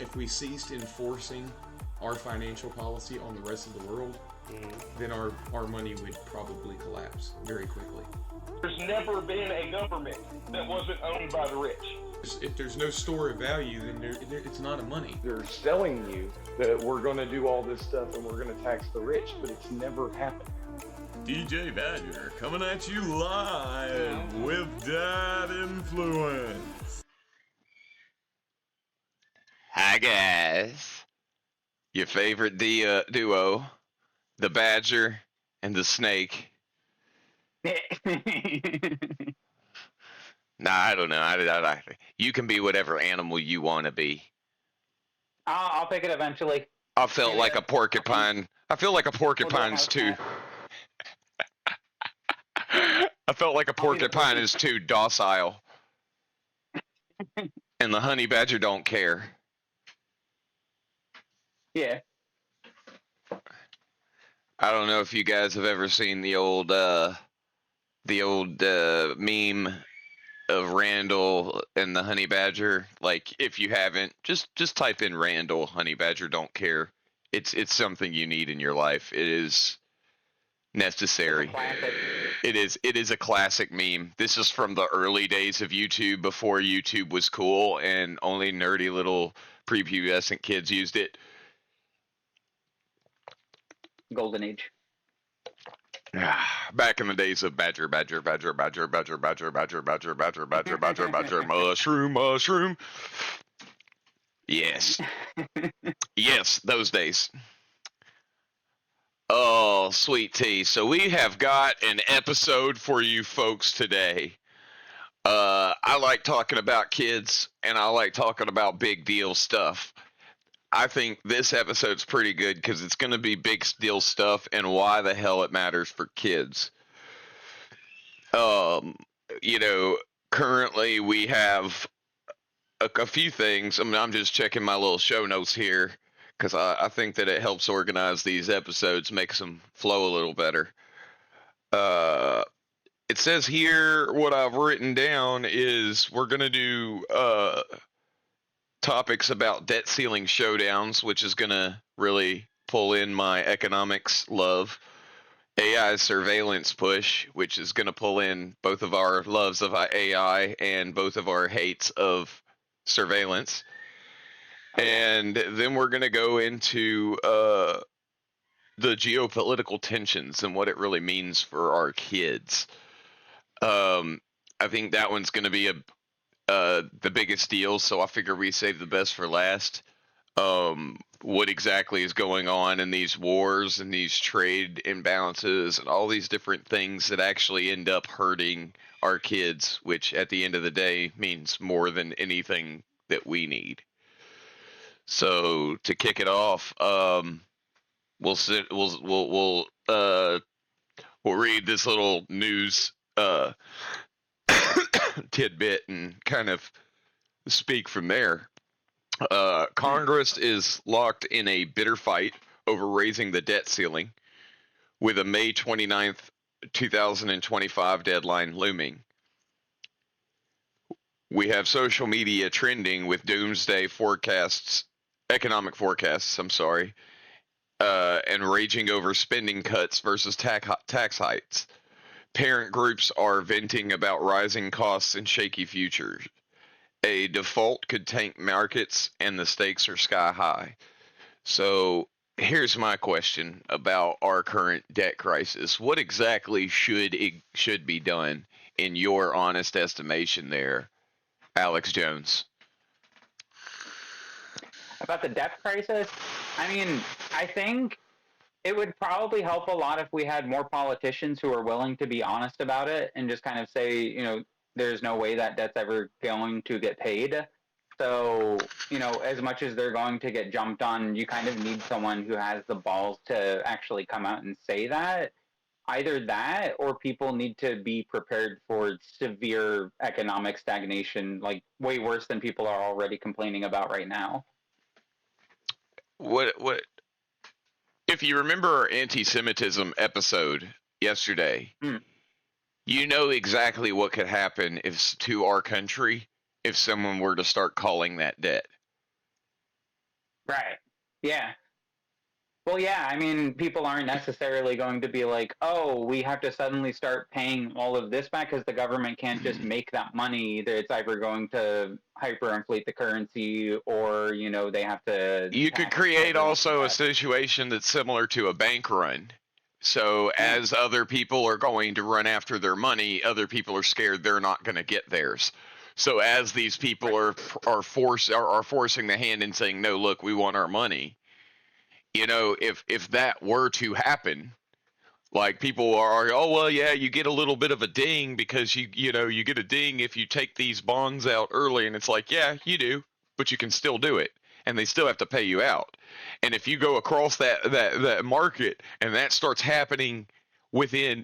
if we ceased enforcing our financial policy on the rest of the world, then our money would probably collapse very quickly. There's never been a government that wasn't owned by the rich. If there's no store of value, then it's not a money. They're selling you that we're going to do all this stuff and we're going to tax the rich, but it's never happened. DJ Badger coming at you live with Dad Influence. Hi guys, your favorite duo, the Badger and the Snake. Nah, I don't know. You can be whatever animal you want to be. I'll pick it eventually. I felt like a porcupine. I feel like a porcupine's too. I felt like a porcupine is too docile. And the honey badger don't care. Yeah. I don't know if you guys have ever seen the old meme of Randall and the honey badger. Like, if you haven't, just type in Randall honey badger don't care. It's something you need in your life. It is necessary. It is a classic meme. This is from the early days of YouTube, before YouTube was cool and only nerdy little prepubescent kids used it. Golden Age. Back in the days of badger, mushroom. Yes. Yes, those days. Oh, sweet tea. So we have got an episode for you folks today. I like talking about kids, and I like talking about big deal stuff. I think this episode's pretty good because it's going to be big deal stuff and why the hell it matters for kids. Currently we have a few things. I mean, I'm just checking my little show notes here because I think that it helps organize these episodes, makes them flow a little better. It says here, what I've written down is we're going to do topics about debt ceiling showdowns, which is going to really pull in my economics love. AI surveillance push, which is going to pull in both of our loves of AI and both of our hates of surveillance. And then we're going to go into the geopolitical tensions and what it really means for our kids. I think that one's going to be the biggest deal, so I figure we save the best for last. What exactly is going on in these wars and these trade imbalances and all these different things that actually end up hurting our kids, which at the end of the day means more than anything that we need. So to kick it off, we'll read this little news tidbit and kind of speak from there. Congress is locked in a bitter fight over raising the debt ceiling, with a May 29th, 2025 deadline looming. We have social media trending with doomsday forecasts, economic forecasts, and raging over spending cuts versus tax hikes. Parent groups are venting about rising costs and shaky futures. A default could tank markets, and the stakes are sky high. So here's my question about our current debt crisis. What exactly should be done in your honest estimation there, Alex Jones? About the debt crisis? I mean, I think it would probably help a lot if we had more politicians who are willing to be honest about it and just kind of say, there's no way that debt's ever going to get paid. So, as much as they're going to get jumped on, you kind of need someone who has the balls to actually come out and say that. Either that, or people need to be prepared for severe economic stagnation, like way worse than people are already complaining about right now. What if you remember our anti-Semitism episode yesterday, you know exactly what could happen to our country if someone were to start calling that debt. Right. Yeah. Well, yeah, I mean, people aren't necessarily going to be like, oh, we have to suddenly start paying all of this back because the government can't just make that money. Either it's either going to hyperinflate the currency or, they have to You could tax create everyone also a back. situation that's similar to a bank run. So as other people are going to run after their money, other people are scared they're not going to get theirs. So as these people are forcing the hand and saying, no, look, we want our money. If that were to happen, like people are, oh well, yeah, you get a little bit of a ding because you get a ding if you take these bonds out early, and it's like, yeah, you do, but you can still do it, and they still have to pay you out. And if you go across that market and that starts happening within,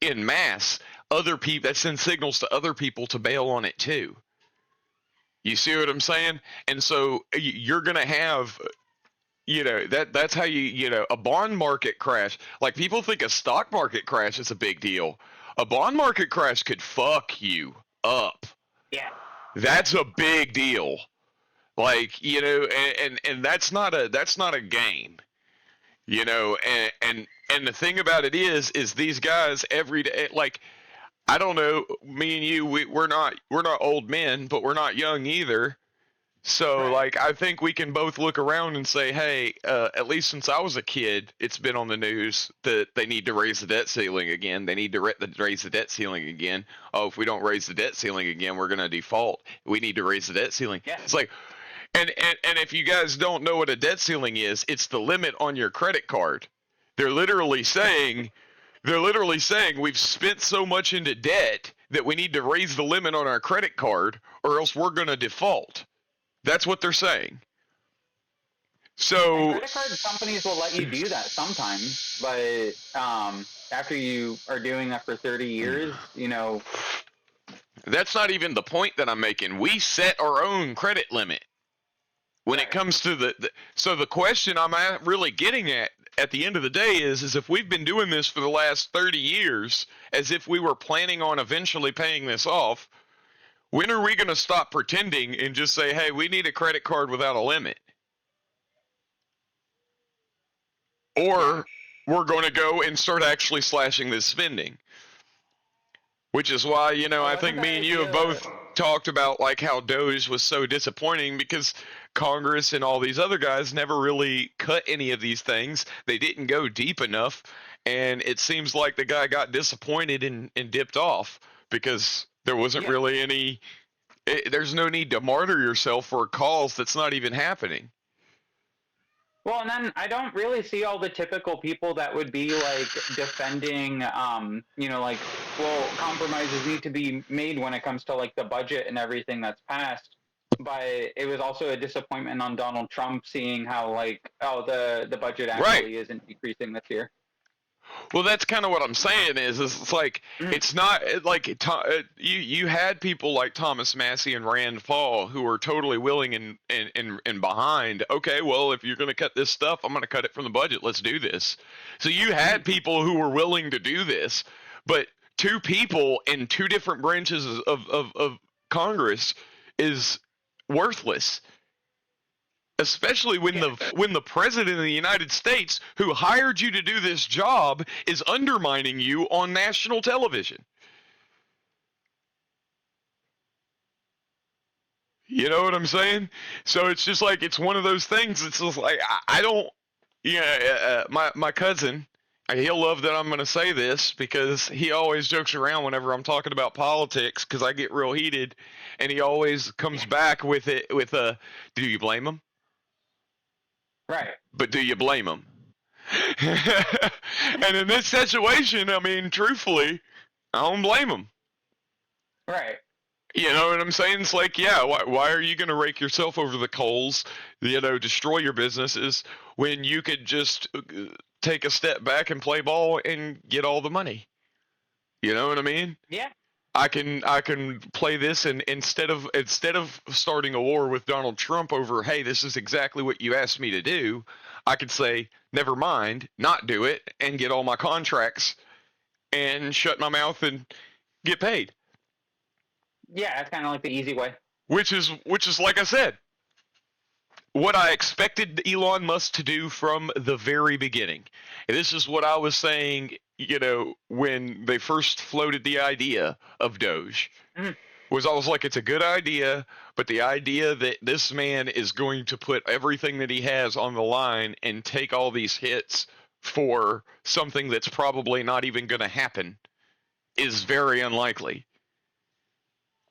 in mass, other people that sends signals to other people to bail on it too. You see what I'm saying? And so you're gonna have that's how a bond market crash. Like people think a stock market crash is a big deal. A bond market crash could fuck you up. Yeah. That's a big deal. Like, and that's not a game. And the thing about it is these guys every day, like, I don't know, me and you, we're not old men, but we're not young either. So, Right. like, I think we can both look around and say, hey, at least since I was a kid, it's been on the news that they need to raise the debt ceiling again. They need to raise the debt ceiling again. Oh, if we don't raise the debt ceiling again, we're going to default. We need to raise the debt ceiling. Yeah. It's like, and if you guys don't know what a debt ceiling is, it's the limit on your credit card. They're literally saying we've spent so much into debt that we need to raise the limit on our credit card or else we're going to default. That's what they're saying. So And credit card companies will let you do that sometimes, but after you are doing that for 30 years, that's not even the point that I'm making. We set our own credit limit when Right. it comes to so the question I'm really getting at the end of the day is if we've been doing this for the last 30 years as if we were planning on eventually paying this off, when are we going to stop pretending and just say, hey, we need a credit card without a limit? Or we're going to go and start actually slashing this spending. Which is why, I think me and you have both talked about like how Doge was so disappointing because Congress and all these other guys never really cut any of these things. They didn't go deep enough. And it seems like the guy got disappointed and dipped off because there wasn't really any. There's no need to martyr yourself for a cause that's not even happening. Well, and then I don't really see all the typical people that would be like defending, like, well, compromises need to be made when it comes to like the budget and everything that's passed. But it was also a disappointment on Donald Trump seeing how like, oh, the budget actually isn't decreasing this year. Well, that's kind of what I'm saying is it's like it's not like you had people like Thomas Massey and Rand Paul who were totally willing and behind. Okay, well, if you're going to cut this stuff, I'm going to cut it from the budget. Let's do this. So you had people who were willing to do this, but two people in two different branches of Congress is worthless. Especially when the president of the United States, who hired you to do this job, is undermining you on national television. You know what I'm saying? So it's just like it's one of those things. It's just like I don't. My cousin, he'll love that I'm going to say this because he always jokes around whenever I'm talking about politics because I get real heated, and he always comes back with it with a, "Do you blame him?" Right. But do you blame them? And in this situation, I mean, truthfully, I don't blame them. Right. You know what I'm saying? It's like, yeah, why are you going to rake yourself over the coals, destroy your businesses when you could just take a step back and play ball and get all the money? You know what I mean? Yeah. I can play this and instead of starting a war with Donald Trump over, hey, this is exactly what you asked me to do, I could say, never mind, not do it, and get all my contracts and shut my mouth and get paid. Yeah, that's kind of like the easy way. Which is like I said, what I expected Elon Musk to do from the very beginning. And this is what I was saying, when they first floated the idea of Doge. Mhm. Was I was like, it's a good idea, but the idea that this man is going to put everything that he has on the line and take all these hits for something that's probably not even going to happen is very unlikely.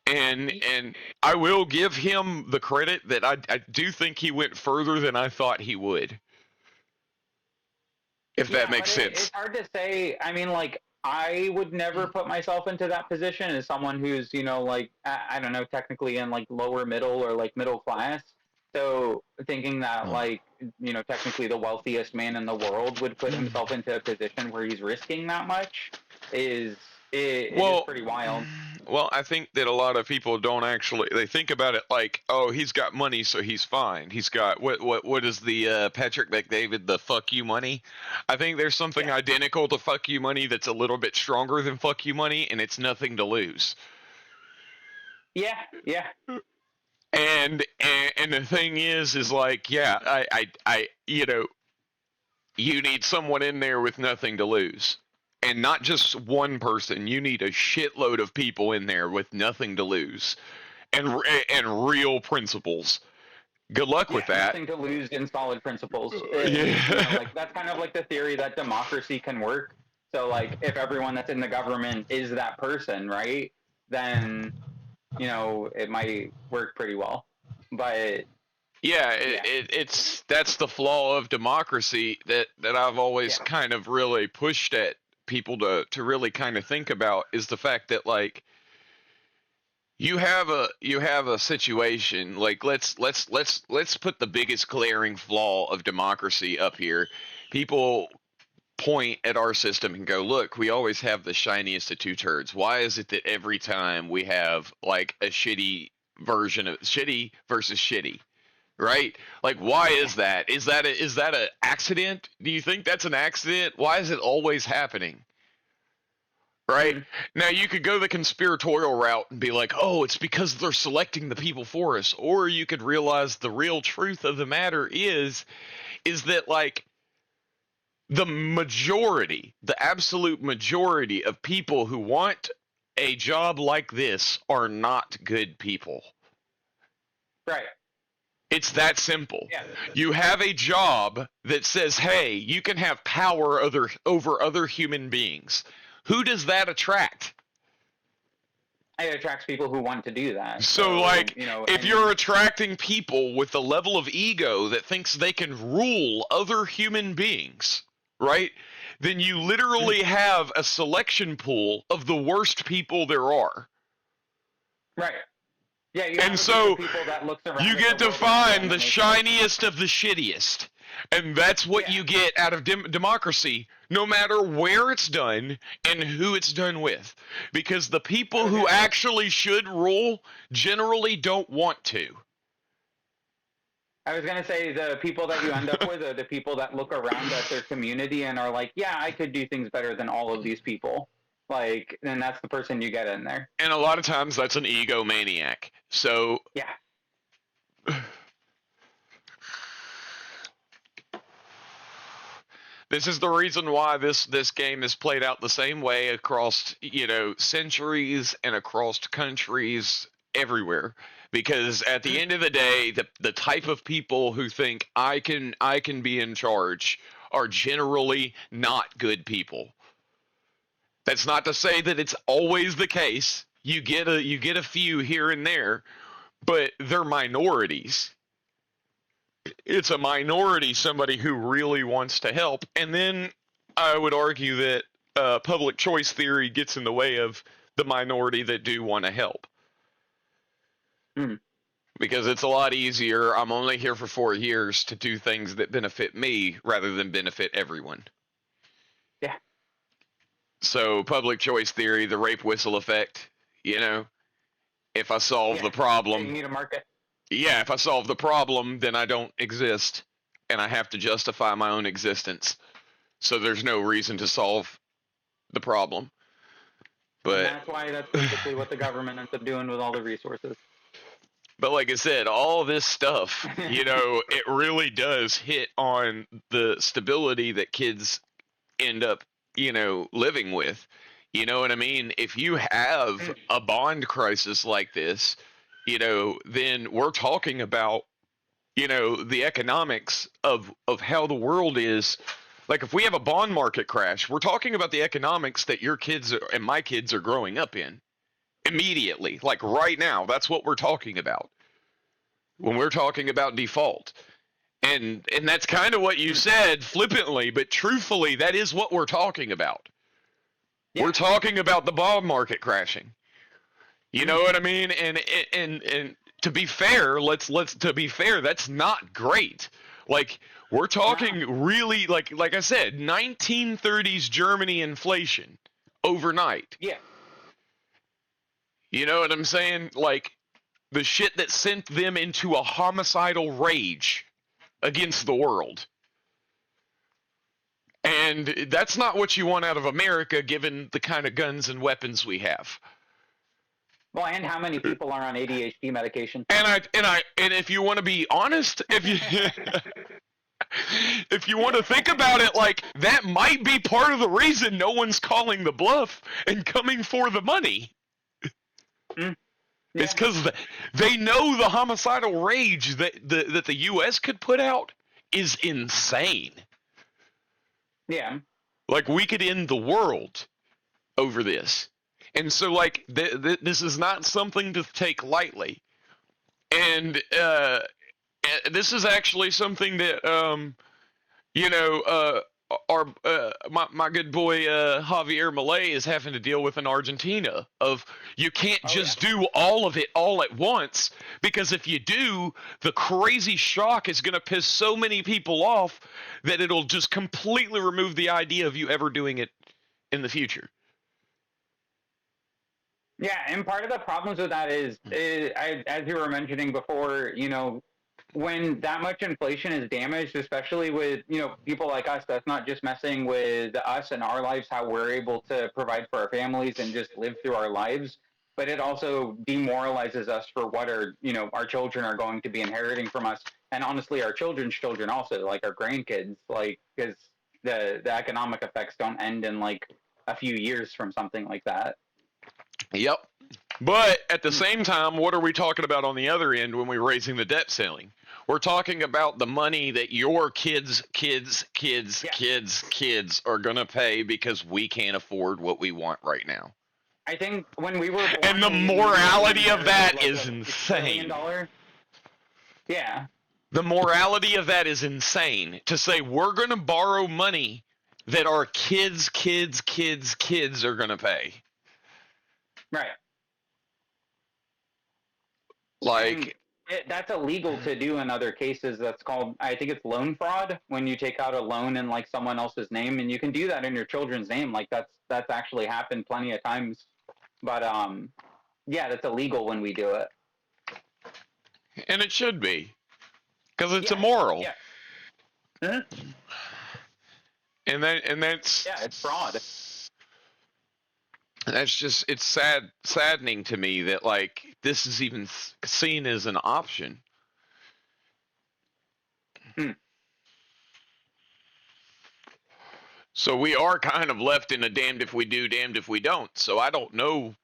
And I will give him the credit that I do think he went further than I thought he would. If that makes but sense. It's hard to say. I mean, like, I would never put myself into that position as someone who's, like, I don't know, technically in like lower middle or like middle class. So thinking that like, technically the wealthiest man in the world would put himself into a position where he's risking that much is pretty wild. Well, I think that a lot of people don't actually, they think about it like, oh, he's got money, so he's fine. He's got what is the Patrick McDavid, the fuck you money? I think there's something identical to fuck you money that's a little bit stronger than fuck you money, and it's nothing to lose. Yeah. And the thing is like, yeah, I you need someone in there with nothing to lose. And not just one person. You need a shitload of people in there with nothing to lose, and real principles. Good luck with that. Nothing to lose in solid principles. Yeah. That's kind of like the theory that democracy can work. So, like, if everyone that's in the government is that person, right? Then, it might work pretty well. But that's the flaw of democracy that I've always kind of really pushed at people to really kind of think about, is the fact that, like, you have a situation, like, let's put the biggest glaring flaw of democracy up here. People point at our system and go, look, we always have the shiniest of two turds. Why is it that every time we have like a shitty version of shitty versus shitty? Right? Like, why is that? Is that an accident? Do you think that's an accident? Why is it always happening? Right? Now, you could go the conspiratorial route and be like, oh, it's because they're selecting the people for us. Or you could realize the real truth of the matter is that, like, the majority, the absolute majority of people who want a job like this are not good people. Right. It's that simple. Yeah. You have a job that says, hey, you can have power over other human beings. Who does that attract? It attracts people who want to do that. So like, if you're attracting people with a level of ego that thinks they can rule other human beings, right? Then you literally have a selection pool of the worst people there are. Right. Yeah, and so you get to find the shiniest of the shittiest. And that's what you get out of democracy, no matter where it's done and who it's done with. Because the people who actually should rule generally don't want to. I was going to say the people that you end up with are the people that look around at their community and are like, yeah, I could do things better than all of these people. Like, and that's the person you get in there. And a lot of times that's an egomaniac. So yeah. This is the reason why this game is played out the same way across, centuries and across countries everywhere. Because at the end of the day, the type of people who think I can be in charge are generally not good people. That's not to say that it's always the case. You get a few here and there, but they're minorities. It's a minority, somebody who really wants to help. And then I would argue that public choice theory gets in the way of the minority that do want to help. Because it's a lot easier. I'm only here for 4 years to do things that benefit me rather than benefit everyone. Yeah. So public choice theory, the rape whistle effect, if I solve the problem. You need a market. Yeah, if I solve the problem, then I don't exist, and I have to justify my own existence. So there's no reason to solve the problem. But And that's why that's basically what the government ends up doing with all the resources. But like I said, all this stuff, it really does hit on the stability that kids end up, living with. You know what I mean? If you have a bond crisis like this, then we're talking about, the economics of how the world is. Like if we have a bond market crash, we're talking about the economics that your kids and my kids are growing up in immediately. Like right now, that's what we're talking about when we're talking about default. And that's kind of what you said flippantly, but truthfully, that is what we're talking about. Yeah. We're talking about the bond market crashing. You know what I mean? And to be fair, to be fair, that's not great. Like we're talking really like I said, 1930s Germany inflation overnight. Yeah. You know what I'm saying? Like the shit that sent them into a homicidal rage against the world. And that's not what you want out of America, given the kind of guns and weapons we have. Well, and how many people are on ADHD medication? And if you want to be honest, if you if you want to think about it, like that might be part of the reason no one's calling the bluff and coming for the money. Yeah. It's because they know the homicidal rage that the U.S. could put out is insane. Yeah. Like we could end the world over this. And so like this is not something to take lightly. And this is actually something that our my good boy Javier Milei is having to deal with in Argentina. Of you can't just do all of it all at once, because if you do, the crazy shock is going to piss so many people off that it'll just completely remove the idea of you ever doing it in the future. Yeah, and part of the problems with that is as you were mentioning before, when that much inflation is damaged, especially with, people like us, that's not just messing with us and our lives, how we're able to provide for our families and just live through our lives, but it also demoralizes us for what our children are going to be inheriting from us. And honestly, our children's children also, like our grandkids, like, because the economic effects don't end in like a few years from something like that. Yep. But at the same time, what are we talking about on the other end when we're raising the debt ceiling? We're talking about the money that your kids are going to pay because we can't afford what we want right now. I think when we were born, and the morality of that is insane. Yeah. The morality of that is insane. To say we're going to borrow money that our kids are going to pay. Right. Like that's illegal to do in other cases. That's called, I think it's loan fraud, when you take out a loan in like someone else's name, and you can do that in your children's name. Like that's actually happened plenty of times. But yeah, that's illegal when we do it. And it should be, because it's immoral. Yeah. Mm-hmm. And that's it's fraud. That's just, it's saddening to me that like this is even seen as an option. So we are kind of left in a damned if we do, damned if we don't. So I don't know.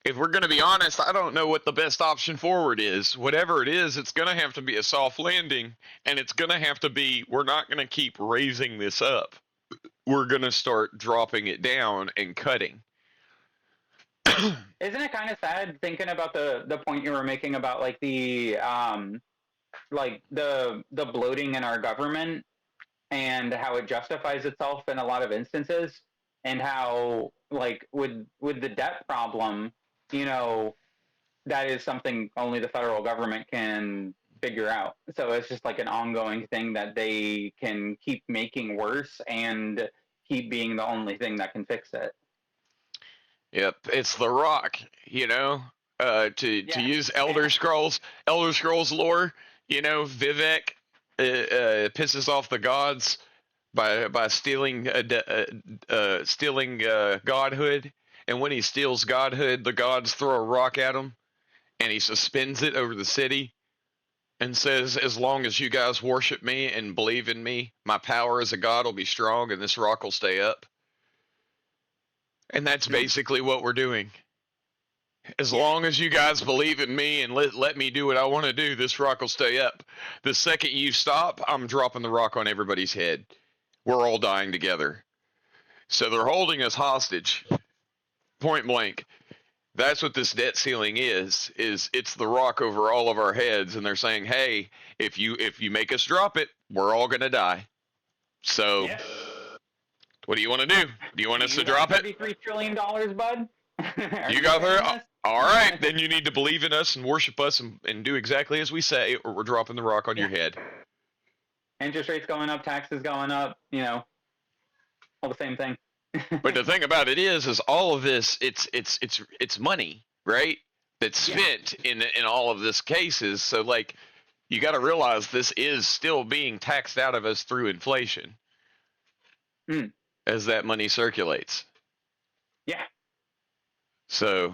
If we're going to be honest, I don't know what the best option forward is. Whatever it is, it's going to have to be a soft landing, and it's going to have to be, we're not going to keep raising this up. We're going to start dropping it down and cutting. Isn't it kind of sad thinking about the point you were making about like the bloating in our government and how it justifies itself in a lot of instances, and how like with the debt problem, that is something only the federal government can figure out. So it's just like an ongoing thing that they can keep making worse and keep being the only thing that can fix it. Yep, it's The Rock, to use Elder Scrolls lore, Vivek pisses off the gods by stealing godhood, And when he steals godhood, the gods throw a rock at him, and he suspends it over the city and says, as long as you guys worship me and believe in me, my power as a god will be strong and this rock will stay up. And that's basically what we're doing. As long as you guys believe in me and let me do what I want to do, this rock will stay up. The second you stop, I'm dropping the rock on everybody's head. We're all dying together. So they're holding us hostage. Point blank. That's what this debt ceiling is it's the rock over all of our heads, and they're saying, hey, if you make us drop it, we're all gonna die. So what do you want to do? Do you want us to drop it? $33 trillion, bud? You got her? All right, then you need to believe in us and worship us and do exactly as we say, or we're dropping the rock on your head. Interest rates going up, taxes going up, you know, all the same thing. But the thing about it is all of this, it's money, right? That's spent in all of this cases. So like, you got to realize this is still being taxed out of us through inflation as that money circulates. Yeah. So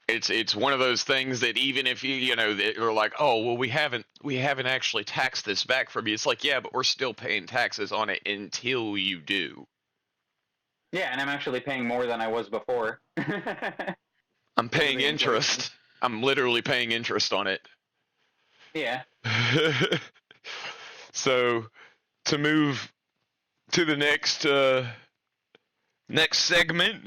it's one of those things that even if you know they're like, oh well, we haven't actually taxed this back from you. It's like, yeah, but we're still paying taxes on it until you do. Yeah, and I'm actually paying more than I was before. I'm paying interest. I'm literally paying interest on it. Yeah. So to move to the next segment,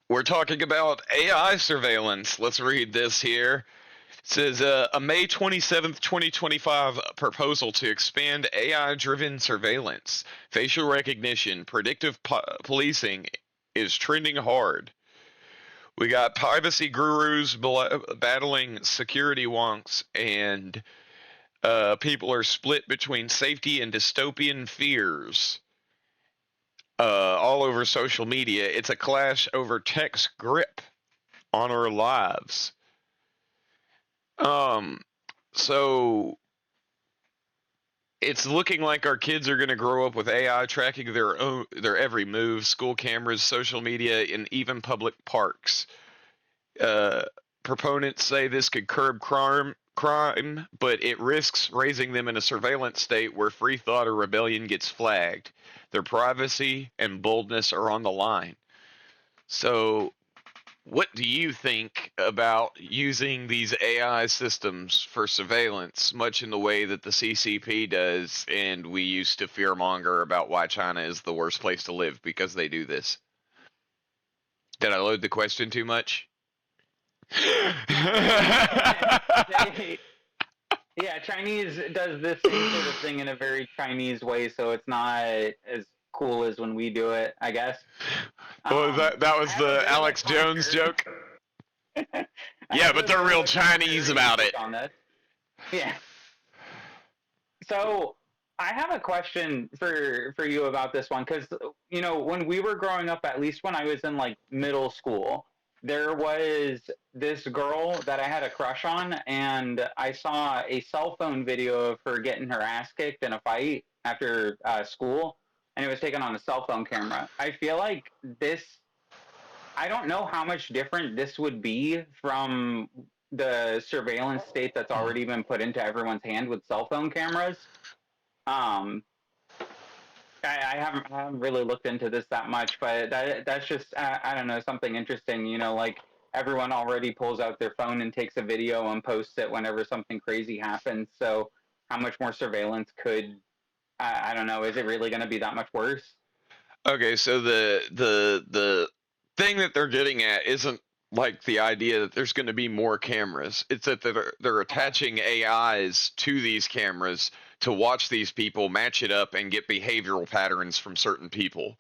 we're talking about AI surveillance. Let's read this here. It says a May 27th, 2025 proposal to expand AI-driven surveillance, facial recognition, predictive policing is trending hard. We got privacy gurus battling security wonks, and people are split between safety and dystopian fears. All over social media. It's a clash over tech's grip on our lives. So it's looking like our kids are going to grow up with AI tracking their every move, school cameras, social media, and even public parks. Proponents say this could curb crime, but it risks raising them in a surveillance state where free thought or rebellion gets flagged. Their privacy and boldness are on the line. So what do you think about using these AI systems for surveillance, much in the way that the CCP does, and we used to fearmonger about why China is the worst place to live because they do this? Did I load the question too much? Yeah, Chinese does this same sort of thing in a very Chinese way, so it's not as cool as when we do it, I guess. Well, that was the Alex Jones joke. Yeah, but they're real Chinese about it. On this. Yeah. So I have a question for you about this one, because you know, when we were growing up, at least when I was in like middle school, there was this girl that I had a crush on, and I saw a cell phone video of her getting her ass kicked in a fight after school, and it was taken on a cell phone camera. I feel like this, I don't know how much different this would be from the surveillance state that's already been put into everyone's hand with cell phone cameras. I haven't really looked into this that much, but that's just, I don't know, something interesting. You know, like everyone already pulls out their phone and takes a video and posts it whenever something crazy happens. So how much more surveillance could, I don't know, is it really going to be that much worse? Okay, so the thing that they're getting at isn't like the idea that there's going to be more cameras. It's that they're attaching AIs to these cameras to watch these people, match it up, and get behavioral patterns from certain people.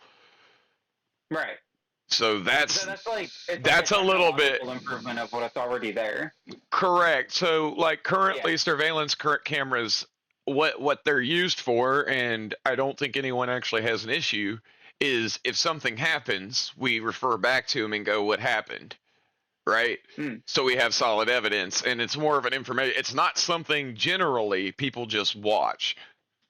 Right. So that's like, that's a little bit improvement of what's already there. Correct. So like currently surveillance cameras, what they're used for, and I don't think anyone actually has an issue, is if something happens, we refer back to them and go, what happened? Right? So we have solid evidence, and it's more of an information. It's not something generally people just watch.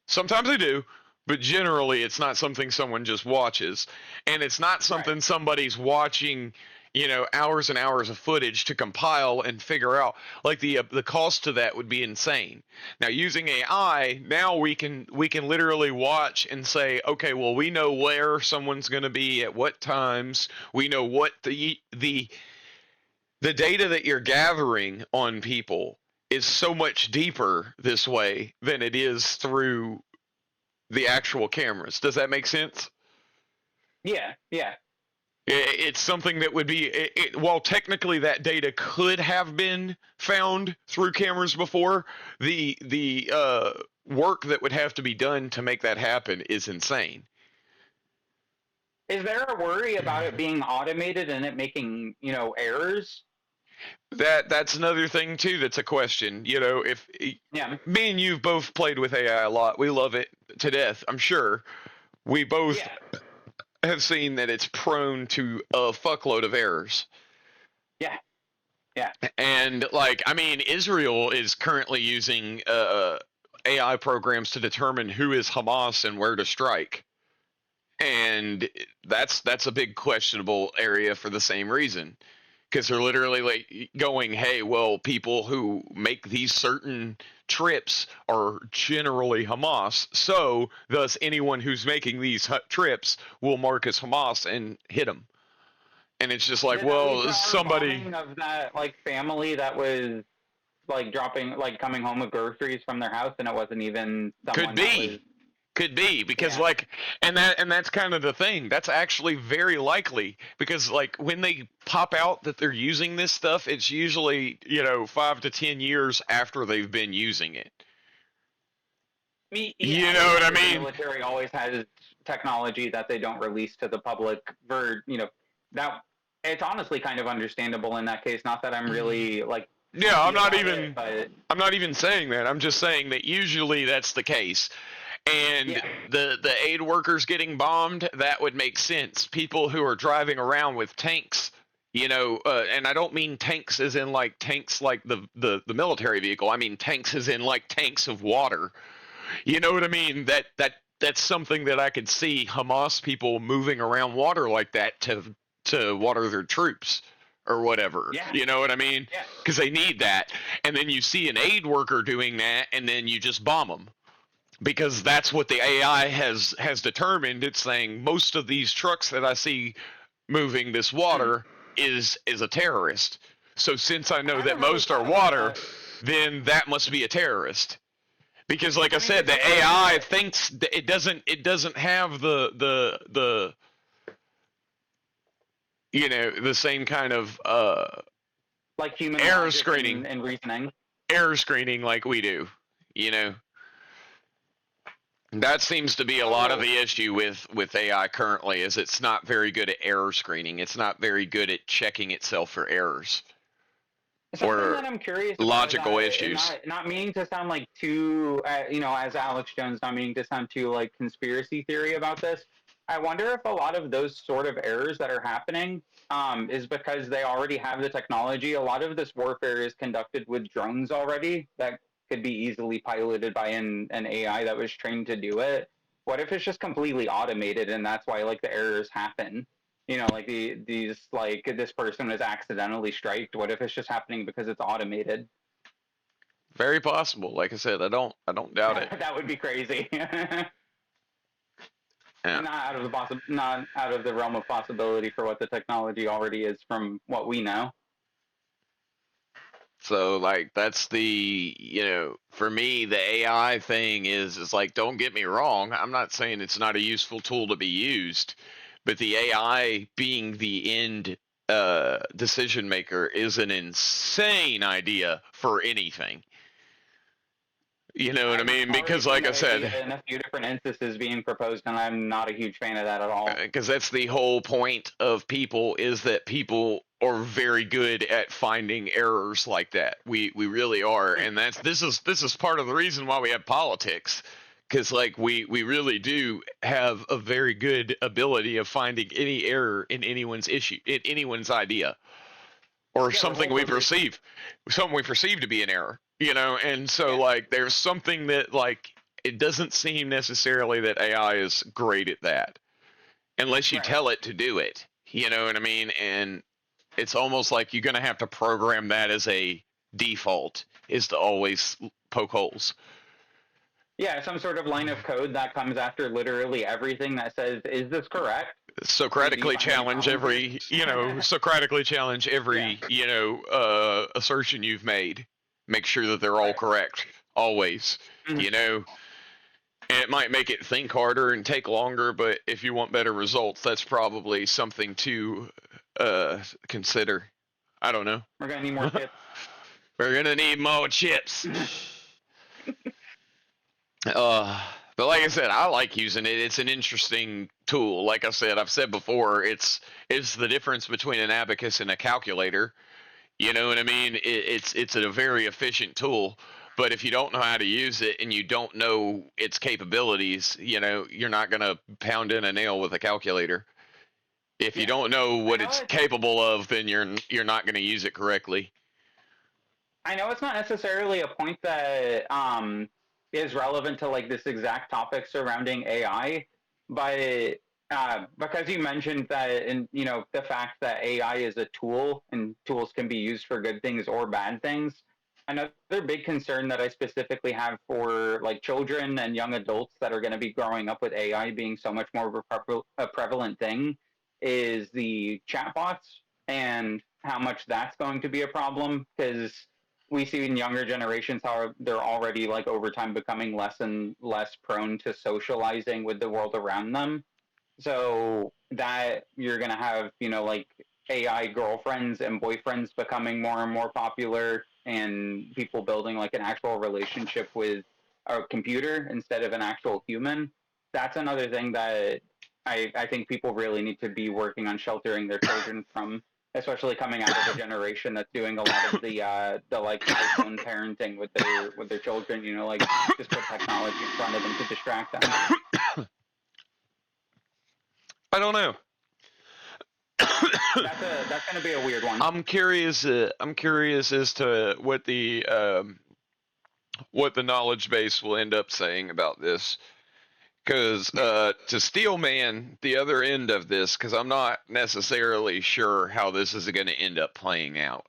Sometimes they do, but generally it's not something someone just watches, and it's not something somebody's watching, you know, hours and hours of footage to compile and figure out. Like the cost to that would be insane. Now using AI, now we can literally watch and say, okay, well, we know where someone's going to be at what times. We know what the data that you're gathering on people is so much deeper this way than it is through the actual cameras. Does that make sense? Yeah, yeah. It's something that would be, while technically that data could have been found through cameras before, the work that would have to be done to make that happen is insane. Is there a worry about it being automated and it making, you know, errors? That's another thing too. That's a question. You know, if Yeah. me and you've both played with AI a lot, we love it to death. I'm sure we both Yeah. have seen that it's prone to a fuckload of errors. Yeah. Yeah. And like, I mean, Israel is currently using AI programs to determine who is Hamas and where to strike. And that's a big questionable area for the same reason. Because they're literally like going, hey, well, people who make these certain trips are generally Hamas, so thus anyone who's making these trips will mark as Hamas and hit them. And it's just like, Did well, the somebody bombing of that like family that was like dropping, like coming home with groceries from their house, and it wasn't even someone could that be. was. Could be because Yeah. like and that's kind of the thing. That's actually very likely because like when they pop out that they're using this stuff, it's usually, you know, 5 to 10 years after they've been using it. You know what I The mean? military always has technology that they don't release to the public for, you know, that it's honestly kind of understandable in that case. Not that I'm really like Yeah, I'm not about even it, but I'm not even saying that. I'm just saying that usually that's the case. And Yeah. the aid workers getting bombed, that would make sense. People who are driving around with tanks, you know, and I don't mean tanks as in like tanks like the military vehicle. I mean tanks as in like tanks of water. You know what I mean? That's something that I could see Hamas people moving around water like that to water their troops or whatever. Yeah. You know what I mean? Yeah. Because they need that. And then you see an aid worker doing that, and then you just bomb them. Because that's what the AI has determined. It's saying most of these trucks that I see moving this water is a terrorist. So since I know I that don't really most are thought about water, that. then that must be a terrorist. Because like I mean, said, it's the a- AI thinks that it doesn't have the you know, the same kind of like human error logic screening. and reasoning. error screening like we do, you know. That seems to be a lot of the issue with AI currently is it's not very good at error screening. It's not very good at checking itself for errors. Something Or that I'm curious about, logical issues. Not meaning to sound like too, you know, as Alex Jones, not meaning to sound too like conspiracy theory about this. I wonder if a lot of those sort of errors that are happening is because they already have the technology. A lot of this warfare is conducted with drones already that could be easily piloted by an AI that was trained to do it. What if it's just completely automated and that's why like the errors happen? You know, like these like this person was accidentally striked. What if it's just happening because it's automated? Very possible. Like I said, I don't doubt it. That would be crazy. Yeah. Not out of the realm of possibility for what the technology already is from what we know. So like that's the, you know, for me the AI thing is like, don't get me wrong, I'm not saying it's not a useful tool to be used, but the AI being the end decision maker is an insane idea for anything. You know what I mean? Because like I said, in a few different instances being proposed, and I'm not a huge fan of that at all. because that's the whole point of people is that people are very good at finding errors like that. We really are, and this is part of the reason why we have politics, because like we really do have a very good ability of finding any error in anyone's issue, in anyone's idea, or Yeah, something we perceive to be an error. You know, and so Yeah. like there's something that like it doesn't seem necessarily that AI is great at that unless you Right. tell it to do it. You know what I mean? And it's almost like you're going to have to program that as a default, is to always poke holes. Yeah, some sort of line of code that comes after literally everything that says, "Is this correct?" Socratically find any challenge problems here? Socratically challenge every, assertion you've made. Make sure that they're all Right. correct. Always. Mhm. You know, and it might make it think harder and take longer, but if you want better results, that's probably something to consider. I don't know. We're gonna need more tips. We're gonna need more chips. But like I said, I like using it. It's an interesting tool. Like I said, I've said before, it's the difference between an abacus and a calculator. You know what I mean? It's a very efficient tool. But if you don't know how to use it and you don't know its capabilities, you're not gonna pound in a nail with a calculator. If you Yeah. don't know what know it's it- capable of, then you're not gonna use it correctly. I know it's not necessarily a point that is relevant to like this exact topic surrounding AI, but because you mentioned that, and the fact that AI is a tool and tools can be used for good things or bad things. Another big concern that I specifically have for like children and young adults that are going to be growing up with AI being so much more of a prevalent thing is the chatbots and how much that's going to be a problem, because we see in younger generations how they're already like over time becoming less and less prone to socializing with the world around them. So that you're gonna have, like AI girlfriends and boyfriends becoming more and more popular, and people building like an actual relationship with a computer instead of an actual human. That's another thing that I think people really need to be working on sheltering their children from, especially coming out of a generation that's doing a lot of the like iPhone parenting with their children. Like just put technology in front of them to distract them. I don't know. That's gonna be a weird one. I'm curious. I'm curious as to what the knowledge base will end up saying about this. Because to Steelman, the other end of this, because I'm not necessarily sure how this is going to end up playing out,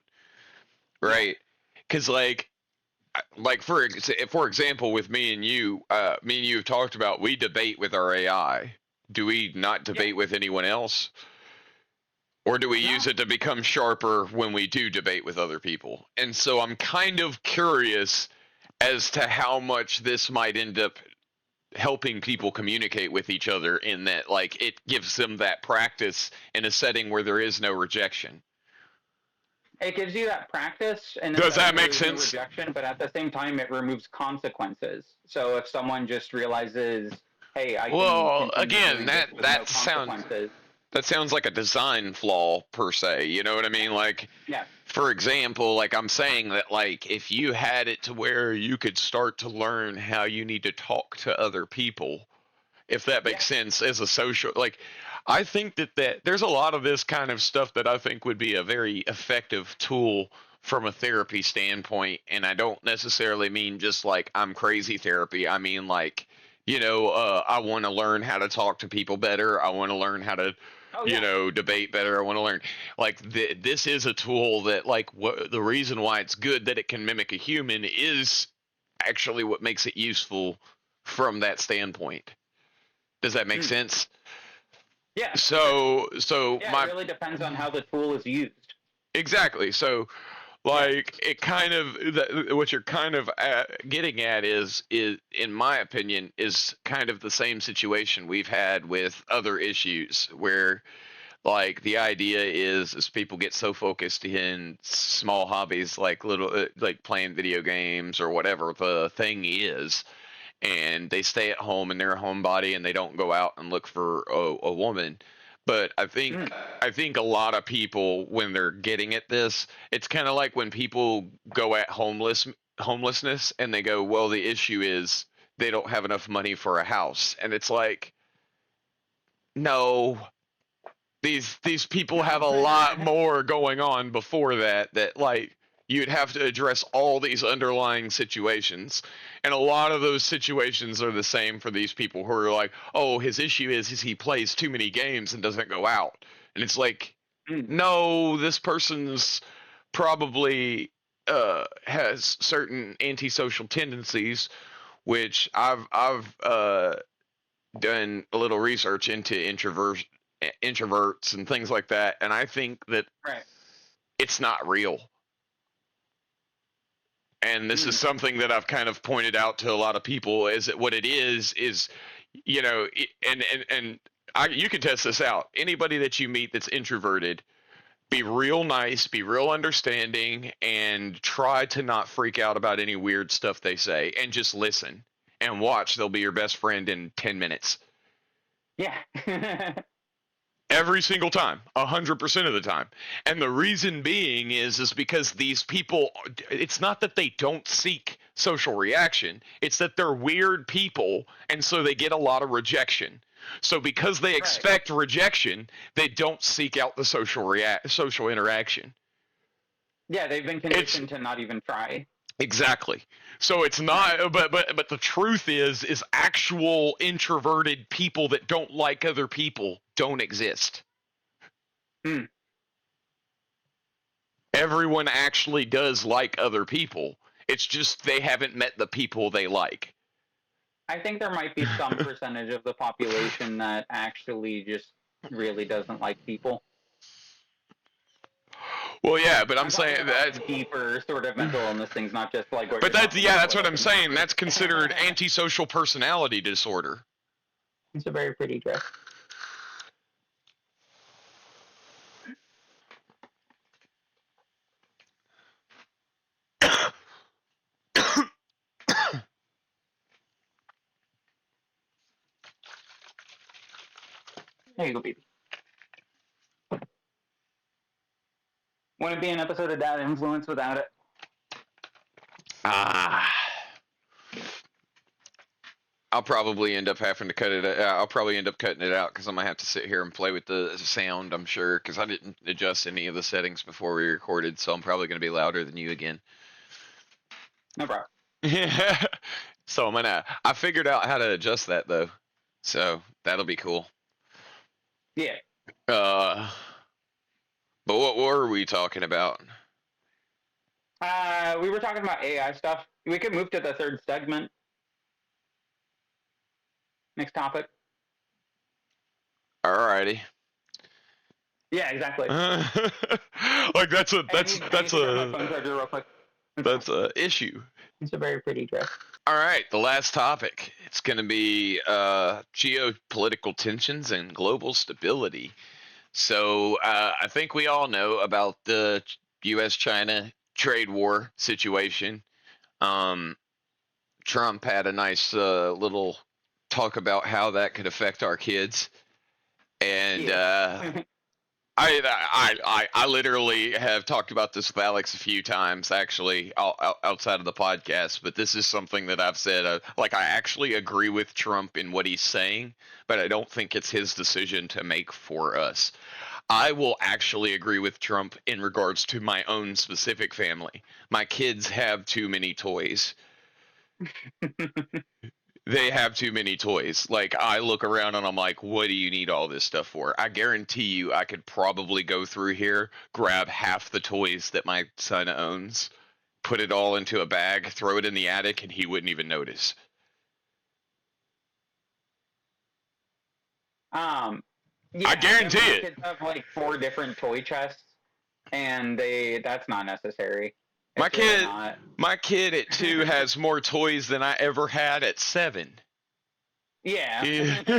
right? Because like for example, with me and you have talked about, we debate with our AI. Do we not debate with anyone else? Or do we use it to become sharper when we do debate with other people? And so I'm kind of curious as to how much this might end up helping people communicate with each other, in that like it gives them that practice in a setting where there is no rejection. It gives you that practice, and Does that make sense? rejection, but at the same time, it removes consequences. So if someone just realizes, "Hey, I Well, can again, doing this with that sounds like a design flaw per se. You know what I mean? Like, yeah, for example, like I'm saying that, like, if you had it to where you could start to learn how you need to talk to other people, if that makes sense, as a social, like, I think that there's a lot of this kind of stuff that I think would be a very effective tool from a therapy standpoint. And I don't necessarily mean just like I'm crazy therapy. I mean, like, I want to learn how to talk to people better. I want to learn how to debate better. I want to learn, like, this is a tool that, like, the reason why it's good that it can mimic a human is actually what makes it useful from that standpoint. Does that make sense? yeah. So It really depends on how the tool is used. exactly. So, like, it kind of, what you're kind of getting at is, in my opinion, is kind of the same situation we've had with other issues where, like, the idea is people get so focused in small hobbies, like little like playing video games or whatever the thing is, and they stay at home in their homebody and they don't go out and look for a woman. But I think a lot of people, when they're getting at this, it's kind of like when people go at homelessness and they go, well, the issue is they don't have enough money for a house. And it's like, no, these people have a lot more going on before that, like, You'd have to address all these underlying situations. And a lot of those situations are the same for these people who are like, oh, his issue is he plays too many games and doesn't go out. And it's like, no, this person's probably has certain antisocial tendencies, which I've done a little research into introverts and things like that, and I think that it's not real. And this is something that I've kind of pointed out to a lot of people, is that what it is, you know, and you can test this out. Anybody that you meet that's introverted, be real nice, be real understanding, and try to not freak out about any weird stuff they say, and just listen and watch. They'll be your best friend in 10 minutes. Yeah. Every single time, 100% of the time. And the reason being is because these people, it's not that they don't seek social reaction, it's that they're weird people, and so they get a lot of rejection. So because they expect rejection, they don't seek out the social interaction. Yeah, they've been conditioned to not even try. Exactly. So it's not, but the truth is actual introverted people that don't like other people don't exist. Everyone actually does like other people. It's just they haven't met the people they like. I think there might be some percentage of the population that actually just really doesn't like people. Well, yeah, but I'm saying that deeper sort of mental illness things, not just like. But that's what I'm saying. That's considered antisocial personality disorder. It's a very pretty dress. There you go, baby. Wouldn't be an episode of Dad Influence without it. I'll probably end up having to cut it. I'll probably end up cutting it out because I'm gonna have to sit here and play with the sound. I'm sure, because I didn't adjust any of the settings before we recorded, so I'm probably gonna be louder than you again. No problem. Yeah. So I figured out how to adjust that though, so that'll be cool. Yeah. But what were we talking about? We were talking about AI stuff. We could move to the third segment. Next topic. Alrighty. Yeah, exactly. Like that's a issue. It's a very pretty dress. All right, the last topic. It's going to be geopolitical tensions and global stability. So I think we all know about the U.S.-China trade war situation. Trump had a nice little talk about how that could affect our kids, and I literally have talked about this with Alex a few times, actually, outside of the podcast. But this is something that I've said. I actually agree with Trump in what he's saying, but I don't think it's his decision to make for us. I will actually agree with Trump in regards to my own specific family. My kids have too many toys. They have too many toys. Like, I look around and I'm like, what do you need all this stuff for? I guarantee you I could probably go through here, grab half the toys that my son owns, put it all into a bag, throw it in the attic, and he wouldn't even notice. Yeah, I guarantee it. Kids have like 4 different toy chests, and that's not necessary. My kid at 2 has more toys than I ever had at 7. Yeah.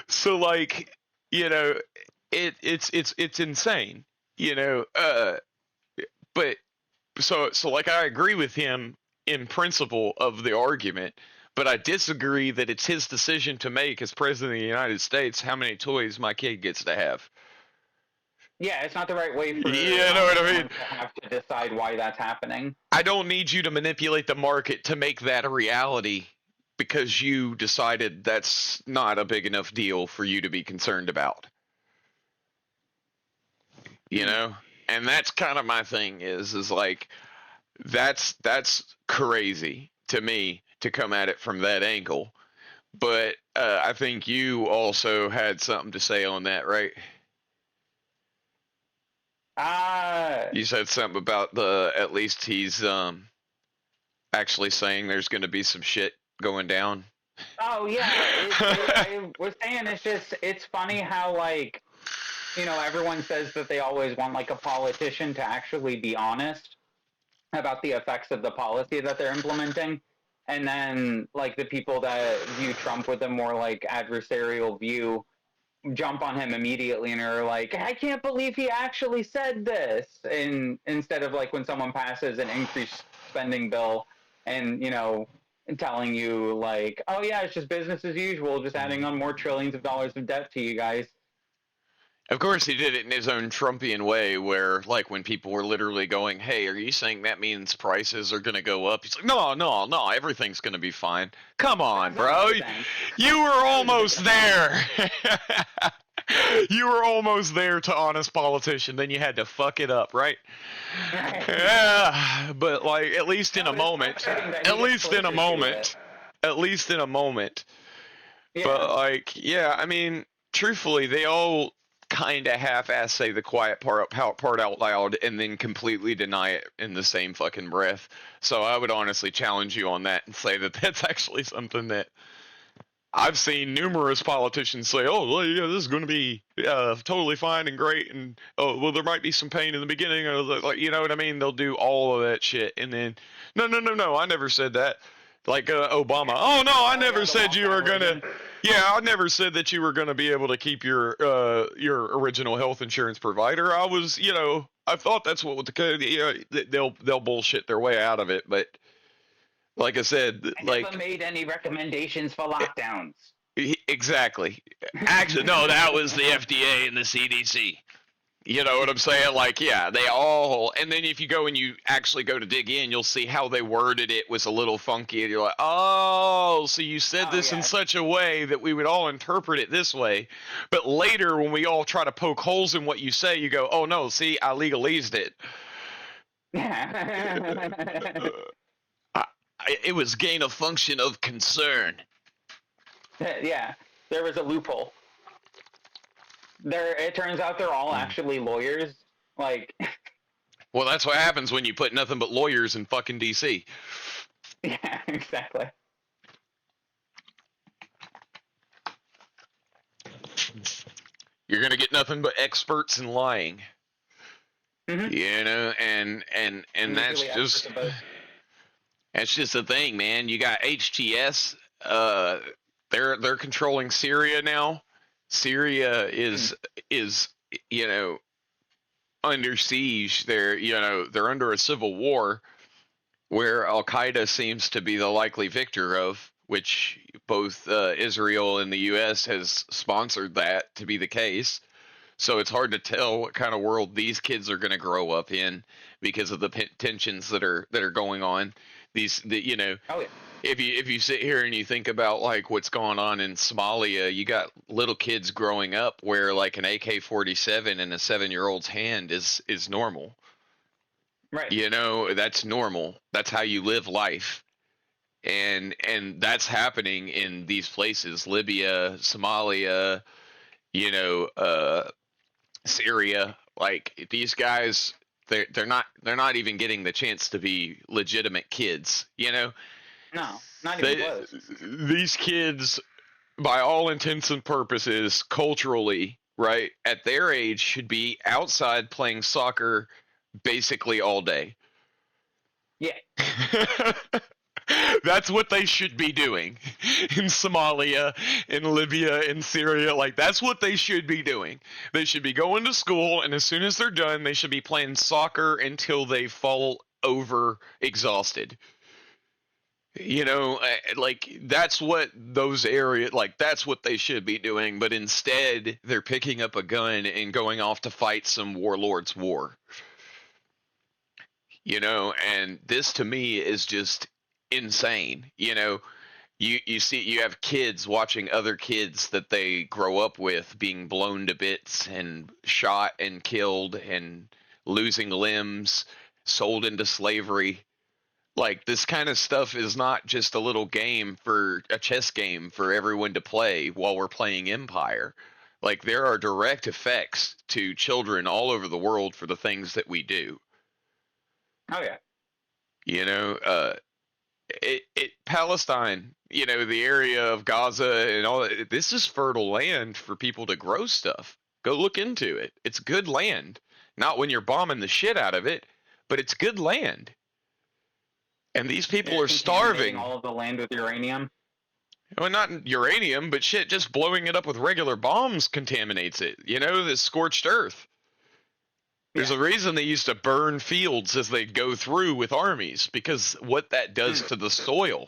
So like, you know, it's insane, you know. But so like I agree with him in principle of the argument, but I disagree that it's his decision to make as president of the United States how many toys my kid gets to have. Yeah, it's not the right way for you know what I mean? to have to decide why that's happening. I don't need you to manipulate the market to make that a reality because you decided that's not a big enough deal for you to be concerned about. You know? And that's kind of my thing is like that's crazy to me to come at it from that angle. But I think you also had something to say on that, right? You said something about at least he's actually saying there's going to be some shit going down. Oh yeah, I was saying it's funny how like, you know, everyone says that they always want like a politician to actually be honest about the effects of the policy that they're implementing, and then like the people that view Trump with a more like adversarial view jump on him immediately and are like, I can't believe he actually said this, and instead of like when someone passes an increased spending bill and, you know, telling you like, oh yeah, it's just business as usual, just adding on more trillions of dollars of debt to you guys. Of course, he did it in his own Trumpian way, where, like, when people were literally going, "Hey, are you saying that means prices are going to go up?" He's like, "No, no, no, everything's going to be fine." Come on, bro. You were almost there. You were almost there to honest politician. Then you had to fuck it up, right? Yeah, but like, at least in a moment. At least in a moment. At least in a moment. Yeah. But like, yeah, I mean, truthfully, they all kind of half-ass say the quiet part out loud and then completely deny it in the same fucking breath. So I would honestly challenge you on that and say that that's actually something that I've seen numerous politicians say, "Oh, well, yeah, this is going to be totally fine and great," and "Oh, well, there might be some pain in the beginning," or like, you know what I mean? They'll do all of that shit, and then, no, no, no, no, I never said that. Like Obama. Oh no, I never said you were gonna. Yeah, I never said that you were gonna be able to keep your original health insurance provider. I was, you know, I thought that's what they'll bullshit their way out of it. But like I said, I like never made any recommendations for lockdowns. exactly. Actually, no, that was the FDA and the CDC. You know what I'm saying? Like, yeah, they all, and then if you go and you actually go to dig in, you'll see how they worded it was a little funky, and you're like, oh, so you said this in such a way that we would all interpret it this way. But later, when we all try to poke holes in what you say, you go, oh no, see, I legalized it. It was gain of function of concern. Yeah, there was a loophole. It turns out they're all actually lawyers. Like, well, that's what happens when you put nothing but lawyers in fucking DC. Yeah, exactly. You're gonna get nothing but experts in lying. Mm-hmm. You know, and that's just the thing, man. You got HTS. They're controlling Syria now. Syria is you know, under siege. They're under a civil war where Al Qaeda seems to be the likely victor of, which both Israel and the U.S. has sponsored that to be the case. So it's hard to tell what kind of world these kids are going to grow up in because of the tensions that are going on. You know. Oh, yeah. If you sit here and you think about like what's going on in Somalia, you got little kids growing up where like an AK-47 in a 7-year-old's hand is normal. Right. You know, that's normal. That's how you live life. And that's happening in these places, Libya, Somalia, you know, Syria. Like these guys, they're not even getting the chance to be legitimate kids, you know? No, not even close. These kids, by all intents and purposes, culturally, right, at their age, should be outside playing soccer basically all day. Yeah. That's what they should be doing in Somalia, in Libya, in Syria. Like, that's what they should be doing. They should be going to school, and as soon as they're done, they should be playing soccer until they fall over exhausted. You know, like that's what those areas, like that's what they should be doing. But instead, they're picking up a gun and going off to fight some warlord's war. You know, and this to me is just insane. You know, you see, you have kids watching other kids that they grow up with being blown to bits and shot and killed and losing limbs, sold into slavery. Like, this kind of stuff is not just a little game for a chess game for everyone to play while we're playing Empire. Like, there are direct effects to children all over the world for the things that we do. Oh yeah. You know, Palestine, you know, the area of Gaza and all that, this is fertile land for people to grow stuff. Go look into it. It's good land. Not when you're bombing the shit out of it, but it's good land. And these people are starving. All of the land with uranium. Well, not uranium, but shit, just blowing it up with regular bombs contaminates it. You know, the scorched earth. There's a reason they used to burn fields as they go through with armies, because what that does to the soil.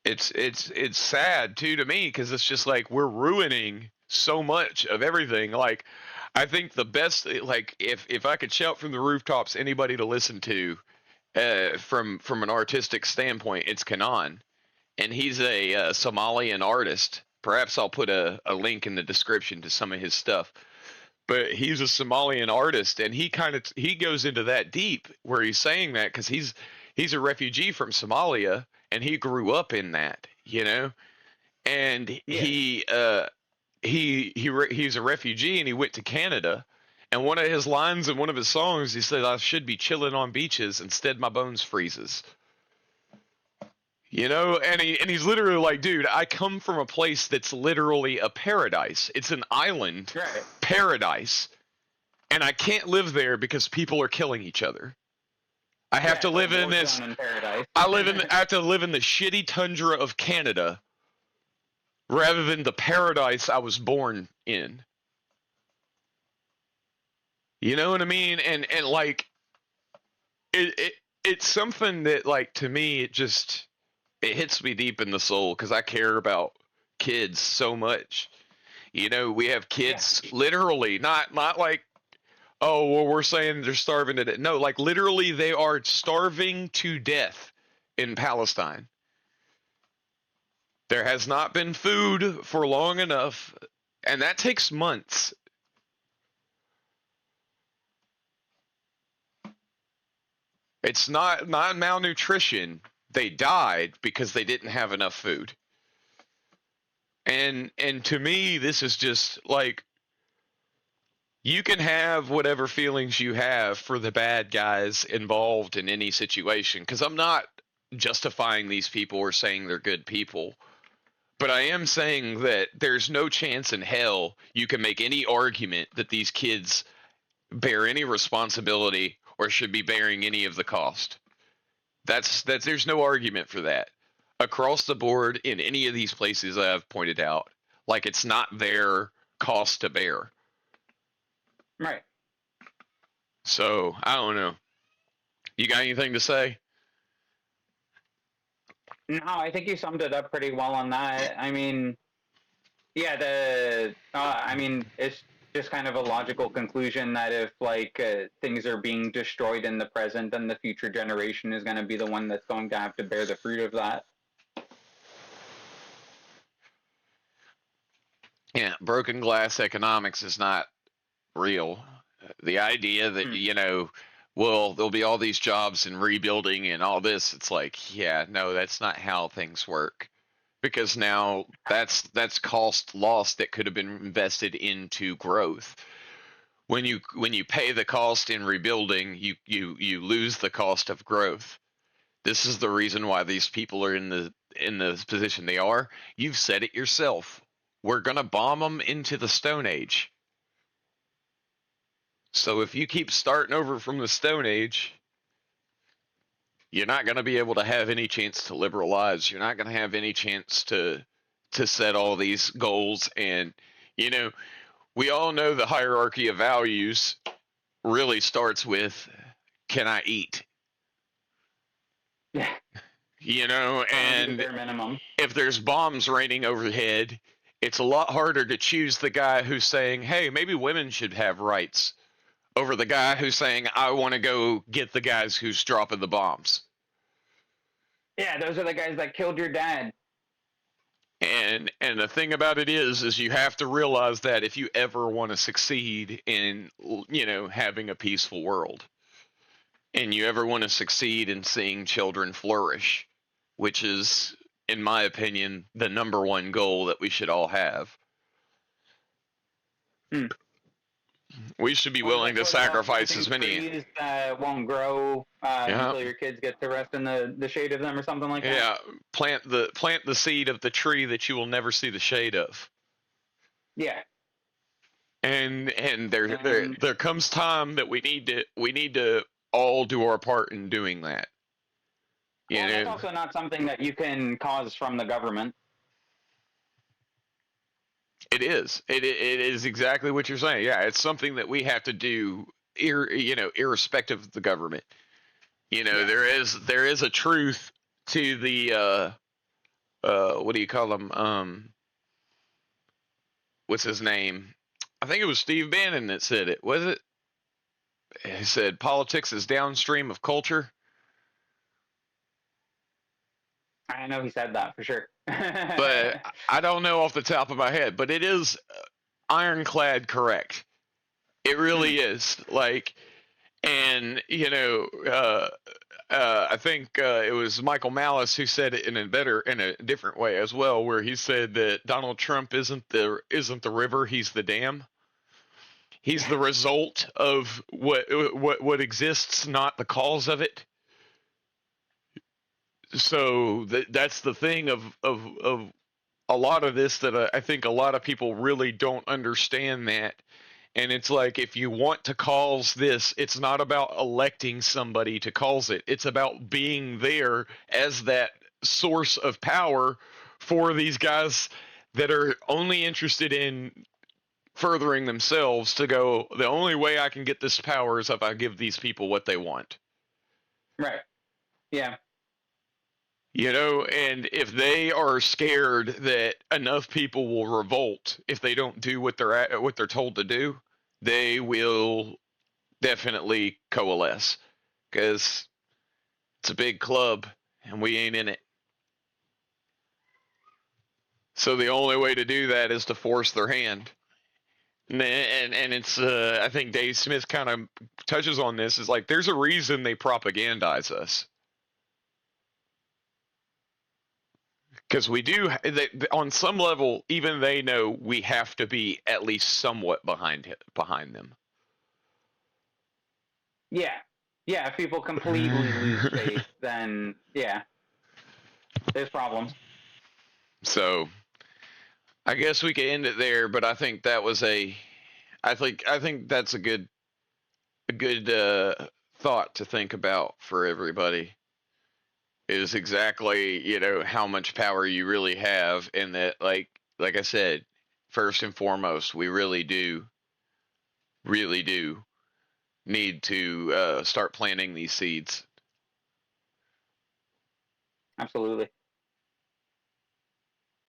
It's sad too to me, because it's just like we're ruining so much of everything. Like, I think the best, like, if I could shout from the rooftops anybody to listen to, from an artistic standpoint, it's Kanan, and he's a Somalian artist. Perhaps I'll put a link in the description to some of his stuff. But he's a Somalian artist, and he goes into that deep where he's saying that because he's a refugee from Somalia, and he grew up in that, you know, and he's a refugee, and he went to Canada. And one of his lines in one of his songs, he said, "I should be chilling on beaches, instead my bones freezes." You know, and he's literally like, dude, I come from a place that's literally a paradise. It's an island paradise. And I can't live there because people are killing each other. I have to live in this I have to live in the shitty tundra of Canada rather than the paradise I was born in. You know what I mean? And like, it's something that, like, to me, it hits me deep in the soul, because I care about kids so much. You know, we have kids literally, not like, oh, well, we're saying they're starving to death. No, like, literally they are starving to death in Palestine. There has not been food for long enough, and that takes months. It's not malnutrition. They died because they didn't have enough food. And to me, this is just like, you can have whatever feelings you have for the bad guys involved in any situation, because I'm not justifying these people or saying they're good people. But I am saying that there's no chance in hell you can make any argument that these kids bear any responsibility or should be bearing any of the cost. There's no argument for that across the board in any of these places I've pointed out. Like, it's not their cost to bear. Right. So I don't know. You got anything to say? No, I think you summed it up pretty well on that. I mean, yeah, it's just kind of a logical conclusion that if, like, things are being destroyed in the present, then the future generation is going to be the one that's going to have to bear the fruit of that. Yeah, broken glass economics is not real. The idea that, you know, well, there'll be all these jobs in rebuilding and all this, it's like, yeah, no, that's not how things work. Because now that's cost loss that could have been invested into growth. When you pay the cost in rebuilding, you lose the cost of growth. This is the reason why these people are in the position they are. You've said it yourself. We're gonna bomb them into the Stone Age. So if you keep starting over from the Stone Age, you're not going to be able to have any chance to liberalize. You're not going to have any chance to set all these goals. And, you know, we all know the hierarchy of values really starts with, can I eat? Yeah. You know, and bare minimum. If there's bombs raining overhead, it's a lot harder to choose the guy who's saying, hey, maybe women should have rights, over the guy who's saying, I want to go get the guys who's dropping the bombs. Yeah, those are the guys that killed your dad. And the thing about it is you have to realize that if you ever want to succeed in, having a peaceful world, and you ever want to succeed in seeing children flourish, which is, in my opinion, the number one goal that we should all have, Hmm. we should be Well, willing to that's what about sacrifice planting as many. trees that won't grow Yeah. until your kids get to rest in the shade of them or something like that. Yeah, plant the seed of the tree that you will never see the shade of. Yeah. And there And there comes time that we need to all do our part in doing that. You well, that's know, also not something that you can cause from the government. it is. It is exactly what you're saying. Yeah, it's something that we have to do, irrespective of the government. Yeah. There is a truth to the what do you call them? What's his name? I think it was Steve Bannon that said it. Was it? He said politics is downstream of culture. I know he said that for sure. But I don't know off the top of my head, but it is ironclad correct. It really is. Like, and I think it was Michael Malice who said it in a different way as well, where he said that Donald Trump isn't the river, he's the dam. He's the result of what exists, not the cause of it. So that's the thing of a lot of this that I think a lot of people really don't understand that. And it's like, if you want to cause this, it's not about electing somebody to cause it. It's about being there as that source of power for these guys that are only interested in furthering themselves, to go, the only way I can get this power is if I give these people what they want. Right. Yeah. And if they are scared that enough people will revolt if they don't do what they're told to do, they will definitely coalesce, because it's a big club and we ain't in it. So the only way to do that is to force their hand. And it's I think Dave Smith kind of touches on this, is like, there's a reason they propagandize us. Because we do, on some level, even they know we have to be at least somewhat behind them. Yeah. Yeah. If people completely lose faith, then yeah, there's problems. So I guess we could end it there, but I think that was I think that's a good thought to think about for everybody, is exactly, how much power you really have, and that, like I said, first and foremost, we really do need to start planting these seeds. Absolutely.